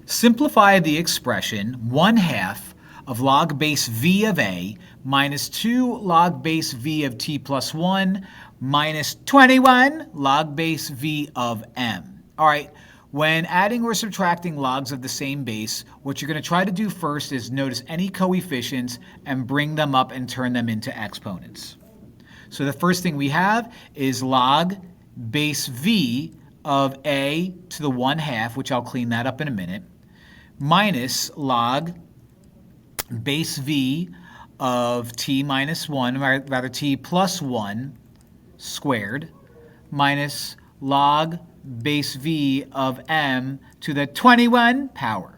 Simplify the expression 1/2 of log base v of a minus 2 log base v of t plus 1 minus 21 log base v of m. All right, when adding or subtracting logs of the same base, what you're going to try to do first is notice any coefficients and bring them up and turn them into exponents. So the first thing we have is log base v of a to the 1/2, which I'll clean that up in a minute, minus log base v of t minus 1, rather t plus 1 squared, minus log base v of m to the 21 power.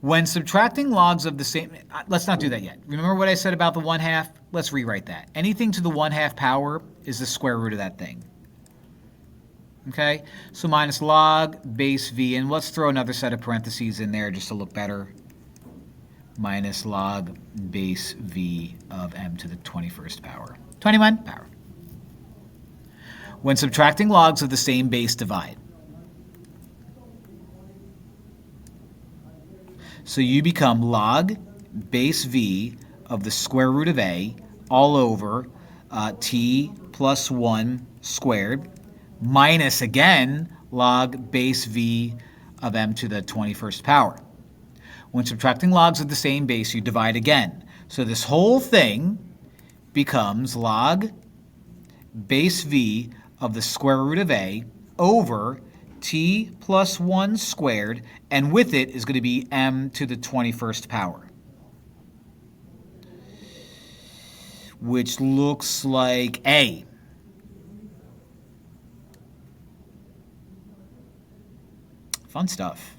When subtracting logs of the same, let's not do that yet. Remember what I said about the 1/2? Let's rewrite that. Anything to the 1/2 power is the square root of that thing. Okay, so minus log base v, and let's throw another set of parentheses in there just to look better. Minus log base v of m to the 21st power. 21 power. When subtracting logs of the same base, divide. So you become log base v of the square root of a all over t plus 1 squared minus, again, log base v of m to the 21st power. When subtracting logs of the same base, you divide again. So this whole thing becomes log base v of the square root of a over t plus 1 squared, and with it is going to be m to the 21st power, which looks like A. Fun stuff.